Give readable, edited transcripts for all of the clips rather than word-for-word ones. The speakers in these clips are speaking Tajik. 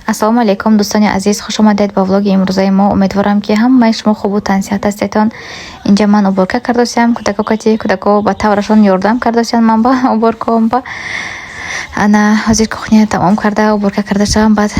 ассалому алейкум дӯстони азиз, хуш омадед ба влоги имрӯзаи мо. Умедворам ки ҳамаи шумо хубу тансиҳат ҳастедон. Инҷа ман уборка кардосиям, кӯдако ба таврашон ёрдам кардосиям. Ман ба уборкаом ба ана ҳозир кухня тамом карда уборка карда шавам, баъд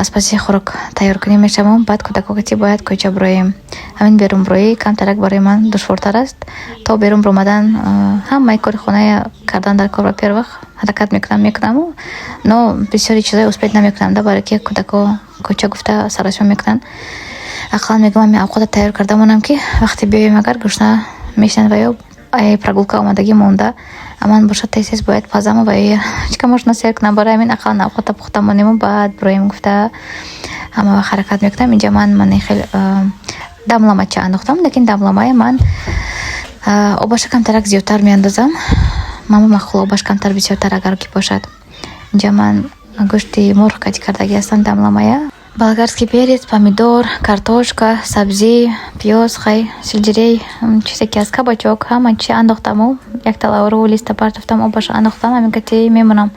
аспаси хӯрок тайёр кунӣ мешавам. Баъд кӯдако бояд кӯча бироем. Ҳамин берун бироӣ камтарак барои ман душвортар аст. То берун биромадан ҳамаи кори хона кардан дар кор ба первах ҳаракат мекунам, но бисёри чизои успеҳ намекунам, барои ки кӯдако кӯча гуфта сарашон мекунанд. Ақлан мегӯям мен овқата тайёр карда монам, ки вақте биёем агар гӯшна мешинад ва ё прогулка омадагӣ монда, аман бошад тез бояд пазаму ва ё чика можно сер кунам, барои ҳамин ақлан овқата пухта монему баъд бироем гуфта ҳама вақт ҳаракат мекунам. Инҷа ман хеле дамламача андохтам, лекин дамламаи ман обаша камтарак зиёдтар меандозам. Ман махул обаш камтар бисёртар агар ки бошад. Инҷа ман гӯшти мурғ кати кардагӣ ҳастам, дамламая, болгарский перец, помидор, картошка, сабзӣ, пиёз, хай, сельдерей, чизе ки аст, кабачок, ҳама чи андохтаму як талавру листа партофтам, обаш андохтам. Ҳамин кати мемонам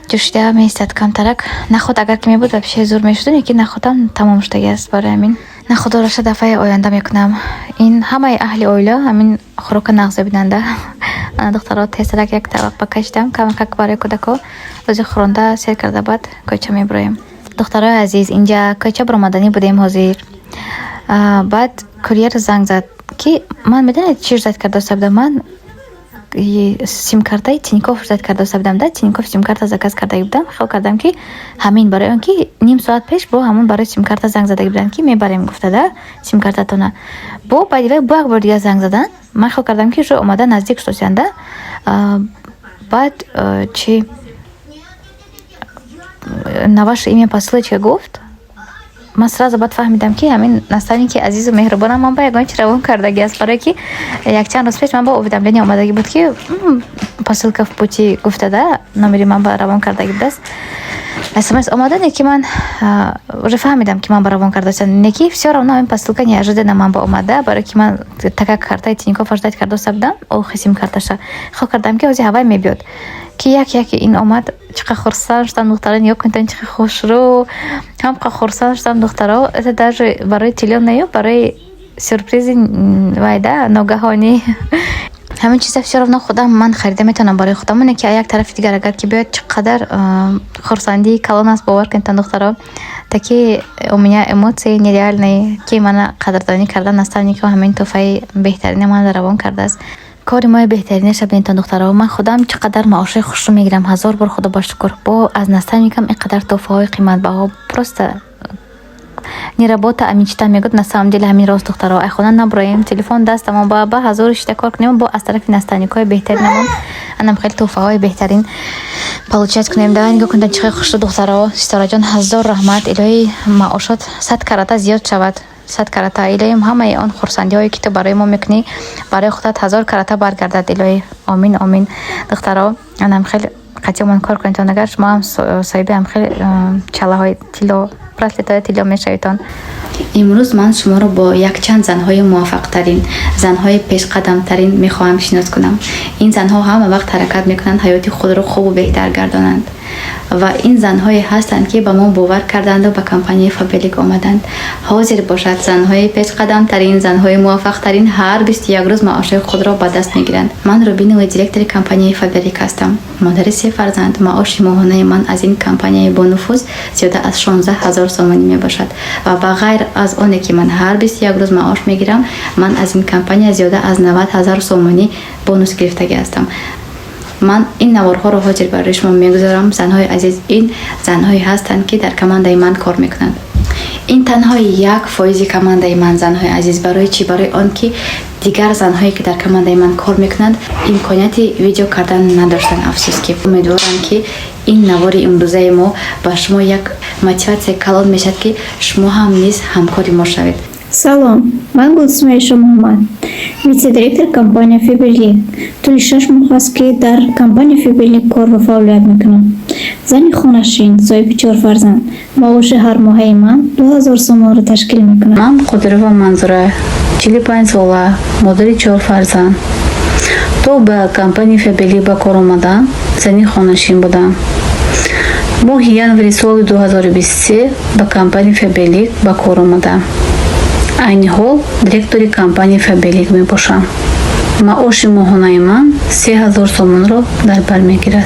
ҷӯшида меистад камтарак. Наход агар ки мебуд вообще зур мешуд, лекин находам тамом шудагӣ аст. Барои ҳамин находораша дафъаи оянда мекунам. Ин ҳамаи аҳли оила ҳамин хӯрока нағзобиданда. Ана духтаро тезрак як тавақ бакашдам, камакак барои кӯдако рӯзи хӯронда сер карда баъд кӯча мебироем. Духтарои азиз, инҷа кӯча биромаданӣ будем ҳозир. Баъд курьер занг зад, ки ман медонед чӣ зад карда будам. Ман симкартаи Тинькофф зад карда будам. Да, Тинькофф симкарта заказ кардаги будам. Хел кардам ки ҳамин барои он ки ним соат пеш бо ҳамон барои симкарта занг задаги буданд, ки мебарем гуфта, да, симкартатона. Бо баъди бо як бор дига занг задан. Ман хел кардам ки шо омада наздик шудосиям, да. Баъд чи наваш имя посылочка гуфт. Ман сразу баъд фаҳмидам ки ҳамин наставники азизу меҳрубонам. Ман ба ягон чи равон кардаги аст, барое ки якчанд рӯз пеш ман ба уведомление омадаги буд ки посылка в пути гуфта, да, номери ман ба равон кардаги будааст. смс омада, не ки ман уже фаҳмидам ки ман ба равон кардастам, не ки всё равно ин посылка неожиданно ман ба омада, барое ки ман така картаи Тинькофф ждать кардаста будам, охи симкарташа. Хел кардам ки ҳозир ҳавай мебиёд, ки як ин омад. Чиқа хурсанд шудам духтара, нигоҳ кунед чиқа хушрӯ, ҳамқа хурсанд шудам духтара. Это даже барои телефон не, барои сюрпризи вайда ногаҳонӣ. ҳамин чиза всё равно худам ман харида метавонам барои худам. оне ки як тарафи дигар агар ки биёд чиқадар хурсандии калон аст, бовар кунед духтара. Таки у меня эмоции нереальные, ки мана қадрдонӣ кардан наставникам ҳамин тӯҳфаи беҳтарини ман равон кардааст. کاری ما بهترینش ببینید دخترها. من خودم چقدر معاشر خوش رو میگیرم، 1000 بار خدا با شکر. با از نستن میگم اینقدر تحفه های قیمت بها просто не работа, а мечта. میگفت на самом деле همین راست دخترها. ای خدا نبرایم تلفن دستم با 1000 شتا کار کنیم، با از طرف نستنیکای بهترینمون انم خیلی تحفه های بهترین получать کنیم. دا نگاه کنید چقدر خوش دخترها. ستاره جان 1000 رحمت الهی معاشات 100 کرات زیاد شود. 100 карата илоҳим ҳамаи он хурсандиҳое ки ту барои мо мекунӣ барои худат 1000 карата баргардад илоҳӣ. Амин амин. духтаро анам хеле қатъи ман кор кунедтон. агар шумо ҳам соҳиби ҳам хеле чалаҳои тилло праслитои тилло мешаведтон. имрӯз ман шуморо бо якчанд занҳои муваффақтарин, занҳои пешқадамтарин мехоҳам шинос кунам. ин занҳо ҳама вақт ҳаракат мекунанд ҳаёти худро хубу беҳтар гардонанд. ва ин занҳое ҳастанд ки ба мо бовар карданду ба компанияи Faberlic омаданд. ҳозир бошад занҳои пешқадамтарин, занҳои муваффақтарин ҳар 21 рӯз маоши худро ба даст мегиранд. ман Рубинова, директори компанияи Faberlic ҳастам. модари 3 фарзанд. маоши моҳонаи ман аз ин компанияи бонуфуз зиёда аз 16000 сомонӣ мебошад. ва ба ғайр аз оне ки ман ҳар 21 рӯз маош мегирам, ман аз ин компания зиёда аз 90000 сомонӣ бонус гирифтагӣ ҳастам. ман ин наворҳоро ҳозир барои шумо мегузорам. занҳои азиз, ин занҳое ҳастанд ки дар командаи ман кор мекунанд. ин танҳо 1% командаи ман занҳои азиз. барои чӣ? барои он ки дигар занҳое ки дар командаи ман кор мекунанд имконияти видео кардан надоштанд. афсуски. умедворам ки ин навори имрӯзаи мо ба шумо як мотиватсия калон мешавад ки шумо ҳам низ ҳамкори мо шавед. Салом, ман Гулсум Айша Муҳаммад, вице-директор компания Faberlic. Тули 6 моҳ аст ки дар компания Faberlic кор ва фаъолият мекунам. зани хонашин, соҳиби 4 фарзанд. маоши ҳар моҳаи ман 2000 сомонро ташкил мекунад. ман Қодирова Манзура, 45 сола, модари 4 фарзанд. то ба компанияи Faberlic ба кор омадам, зани хонашин будам. моҳи январи соли 2023 ба компанияи Фаберлик ба кор омадам. айни ҳол директори компанияи Фаберлик мебошам. маоши моҳонаи ман 3000 сомонро дар бар мегирад.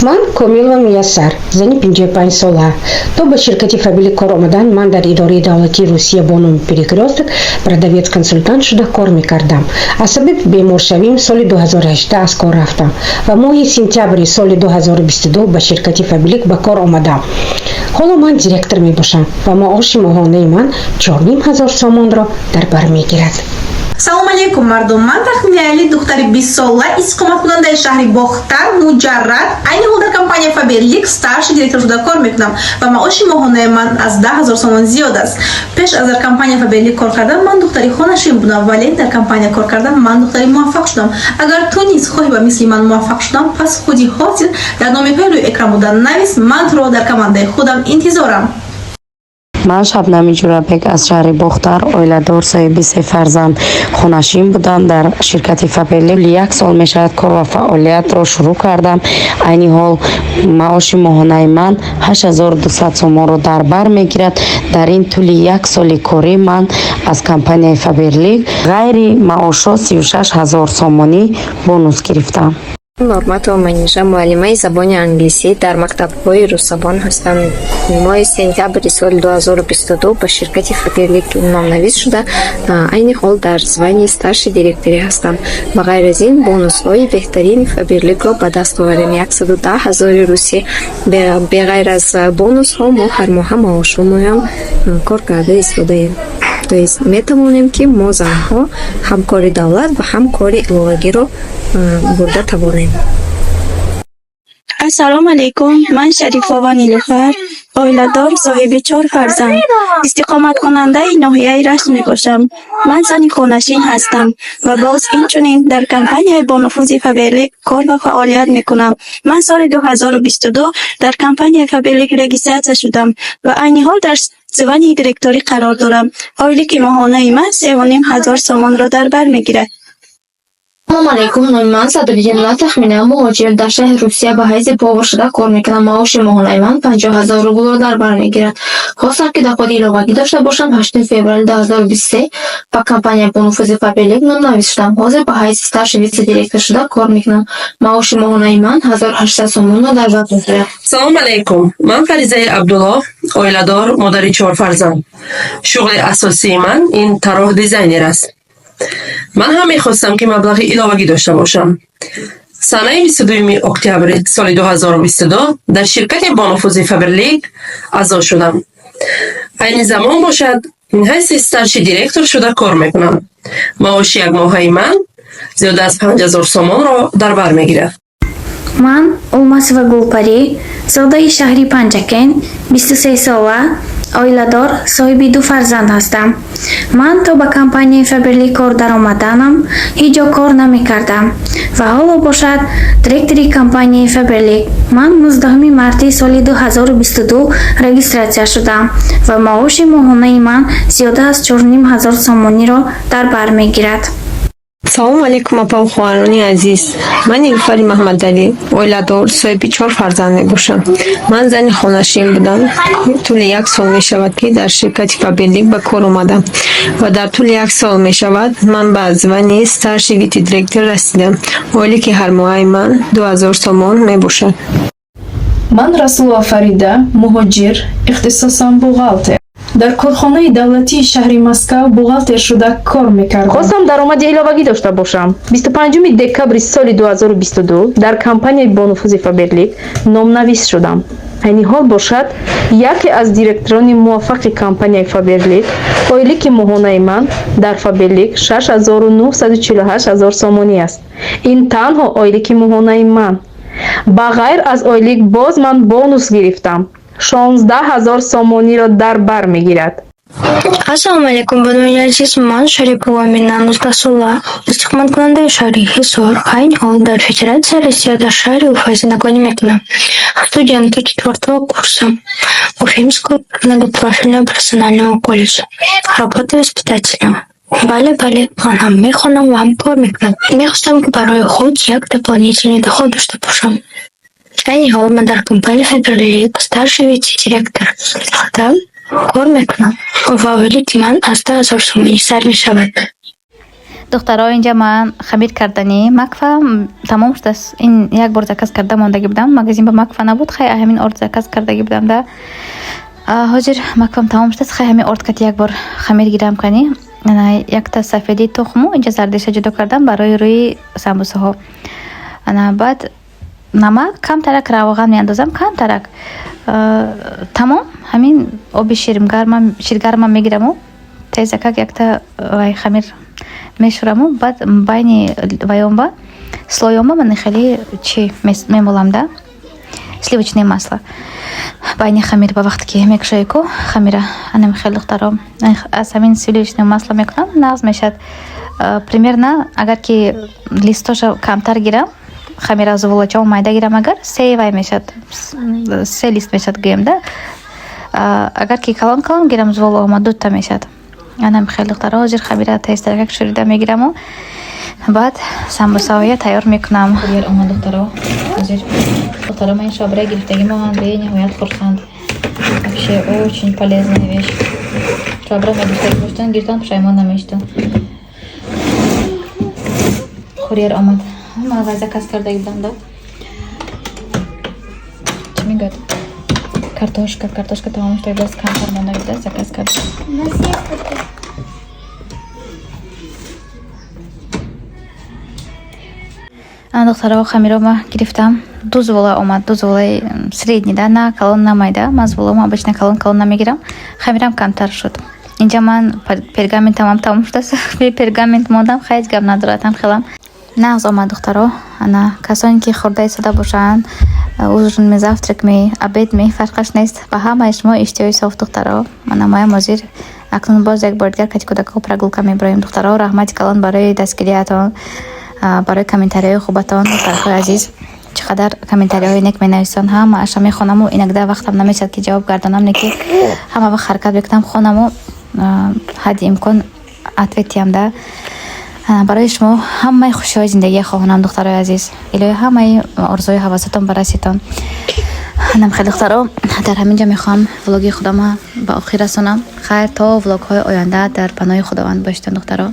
Ман Комилова Мияссар, зани 55 сола. То ба ширкати Фаберлик кор омадан ман дар идораи давлатии Русия бо номи Перекрёсток продавец-консультант шуда кор мекардам. Аз сабаби беморшавим соли 2018 аз кор рафтам ва моҳи сентябри соли 2022 ба ширкати Фаберлик ба кор омадам. ҳоло ман директор мебошам ва маоши моҳонаи ман 4500 сомонро дар бар мегирад. Салом алейкум мардум. Ман Тахмина Али, духтари 20 сола, истиқоматкунандаи шаҳри Бохтар, Муҷаррад, айни ҳол дар компания Фаберлик старши директор шуда кор мекунам ва маоши моҳонаи ман аз 10000 сомон зиёд аст. Пеш аз дар компания Фаберлик кор кардан ман духтари хонашин будам, вале дар компания кор кардан ман духтари муваффақ шудам. Агар ту низ хоҳӣ ба мисли ман муваффақ шудам, пас худи ҳозир дар номи паҳлӯи экран буда навис, ман туро дар командаи худам интизорам. ман Шабнами Ҷурабек аз шаҳри Бохтар, оиладор, соҳиби 3 фарзанд хонашин будам. Дар ширкати Фаберлик 1 сол мешавад кор ва фаъолиятро шурӯъ кардам. айни ҳол маоши моҳонаи ман 8200 сомонро дар бар мегирад. дар ин тӯли 1 соли корӣ ман аз компанияи Фаберлик ғайри маошҳо 36000 сомонӣ бонус гирифтам. Норматова Манижа, муаллимаи забони англисӣ дар мактабҳои рӯззабон ҳастам. моҳи сентябри соли 2022 ба ширкати Фаберлик номнавис шуда, айни ҳол дар звани старши директорӣ ҳастам. ба ғайр аз ин бонусҳои беҳтарини Фаберликро ба даст овардем. 110,000 русӣ. беғайр аз бонусҳо мо ҳар моҳа маошҳоям кор карда истодаем. То есть метавонем ки мо занҳо ҳам кори давлат ва ҳам кори иловагиро бурда тавонем. Ассалому алейкум. Ман Шарифова Нилуфар, оиладор, соҳиби 4 фарзанд, истиқоматкунандаи ноҳияи Рашт мебошам. Ман зани хонашин ҳастам ва боз инчунин дар компанияи бонуфузи Фаберлик кор ва фаъолият мекунам. Ман соли 2022 дар компанияи Фаберлик регистратсия шудам ва айни ҳол дар звани директорӣ қарор дорам. ойлики моҳонаи ман 3500 сомонро дар бар мегирад. Салому алейкум, номи ман Садриддинова Тахмина, муҳоҷир, дар шаҳри Русия ба ҳайзи повар шуда кор мекунам. маоши моҳонаи ман 50000 рублро дар бар мегирад. хостам ки дар ходи иловагӣ дошта бошам. 8 феврали 2023 ба компанияи бонуфузи Фаберлик номнавис шудам. ҳозир ба ҳайзи старши витсе-директор шуда кор мекунам. маоши моҳонаи ман 1800 сомонро дар бар мегирад. Салому алейкум, ман Фаризаи Абдулло, оиладор, модари 4 фарзанд. шуғли асосии ман ин тарроҳ дизайнер аст. ман ҳам мехостам ки маблағи иловагӣ дошта бошам. санаи 22 октябри соли 2022 дар ширкати бонуфузи Фаберлик аъзо шудам. айни замон бошад ин ҳайси старши директор шуда кор мекунам. маоши як моҳаи ман зиёда аз 5000 сомонро дар бар мегирад. ман Олмасова Гулпарӣ, зодаи шаҳри Панҷакен, 23 сола, оиладор, соҳиби 2 фарзанд ҳастам. ман то ба компанияи Фаберлик кор даромаданам ҳеҷ ҷо кор намекардам ва ҳоло бошад директори компанияи Фаберлик. ман 19 марти соли 2022 регистратсия шудам ва маоши моҳонаи ман зиёда аз 4500 сомониро дар бар мегирад. Салому алейкум апа хӯарони азиз. Ман Нилуфари Маҳмадалӣ, оиладор, соҳиби 4 фарзанд мебошам. Ман зани хонашин будам. тӯли 1 сол мешавад ки дар ширкати Фаберлик ба кор омадам ва дар тӯли 1 сол мешавад ман ба звани старши витсе-директор расидам. ойлики ҳармоҳаи ман 2000 сомон мебошад. ман Расулова Фарида, муҳоҷир, ихтисосам бухгалтер. дар корхонаи давлатии шаҳри Москав бухгалтер шуда кор мекардам. хостам даромади иловагӣ дошта бошам. 25 декабри соли 2022 дар компанияи бонуфузи Фаберлик номнавис шудам. айни ҳол бошад яке аз директорони муваффақи компанияи Фаберлик. ойлики моҳонаи ман дар Фаберлик 6948 сомонӣ аст. ин танҳо ойлики моҳонаи ман. ба ғайр аз ойлик боз ман бонус гирифтам. 16000 сомониро дар бар мегирад. Ассалому алейкум, бадои азиз, ман Шарипова Амина, 19 сола, истиқоматкунандаи шаҳри Ҳисор, айни ҳол дар Федератсияи Россия дар шаҳри Уфа зиндагонӣ мекунам. студента 4-го курса Уфимского многопрофильного профессионального колледжа. Работаю воспитателем. Бале, ман ҳам мехонам ва ҳам кор мекунам. Мехостам ки барои худ як дополнительный доход дошта бошам. айни ҳол ман дар компания Фаберлик старший вице-директор ҳастам, кор мекунам ва валити ман аз 2000 сомонӣ сар мешавад. духтаро инҷа ман хамир кардани макфа тамом шудааст. Ин як бор заказ карда мондаги будам. Магазин ба макфа набуд, хай ҳамин орд заказ кардаги будам да. ҳозир макфам тамом шудааст. Хай ҳамин орд кати як бор хамир гирам кани. Якта сафеди тухму инҷа зардиша ҷудо кардам барои рӯи самбусаҳо. Баъд намак камтарак равған меандозам, камтарак. Тамом ҳамин оби ширгарма мегираму тезакак якта хамир мешураму. Баъд байни ваёнба слоёнба ман хеле чӣ мемолам да сливочное масло байни хамир ба вақте ки мекушои ку хамира анам хеле духтаро аз ҳамин сливочное масло мекунам нағз мешад. Примерно агар ки листоша камтар гирам хамира зуволачао майда гирам агар 3 вай мешад 3 лист мешад гӯем да. Агар ки калон гирам зуволома 2 та мешад. анам хеле духтаро ҳозир хамира тестаракак шурида мегираму баъд самбусаҳоя тайёр мекунам. курьер омад духтаро. ҳозир духтаро ман ин шобира гирифтагимон бениҳоят хурсанд. вообще очень полезная вещь. шобира гирифтаги боштан гирифтан пушаймон намештун. курьер омад. ман вай заказ кардаги будам да. чӣ мегӯяд? картошка тамом шуда бос камтар монда буда заказ кардам. духтаро хамирома гирифтам. 2 звола омад, 2 зволаи средний да, на калон на майда. Ман зволома обычно калон намегирам. Хамирам камтар шуд. Инҷа ман пергаментам тамом шудааст. Пергамент мондам, хеҷ гап надоратам хелам. нағз омад духтаро. ана касоне ки хурда истода бошанд ужин завтрак обед фарқаш нест. ба ҳамаи шумо иштиҳои соф духтаро. ана моям ҳозир акнун боз як бор дигар кати кӯдакҳо прогулка мебароем духтаро. раҳмати калон барои дастгириятон, барои комментарияҳои хубатон. духтарҳои азиз чӣ қадар комментарияҳои нек менависанд. ҳамааша мехонаму инагда вақтам намешад ки ҷавоб гардонам, не ки ҳама вақт ҳаракат бекунам хонаму ҳадди имкон ответиям да. барои шумо ҳамаи хушиҳои зиндагӣ хоҳонам духтарои азиз. илоҳи ҳамаи орзуи ҳавасатон бараситон. анам хеле духтаро дар ҳамин ҷо мехоҳам влоги худама ба охир расонам. хайр то влогҳои оянда дар паноҳи худованд бошитон духтаро.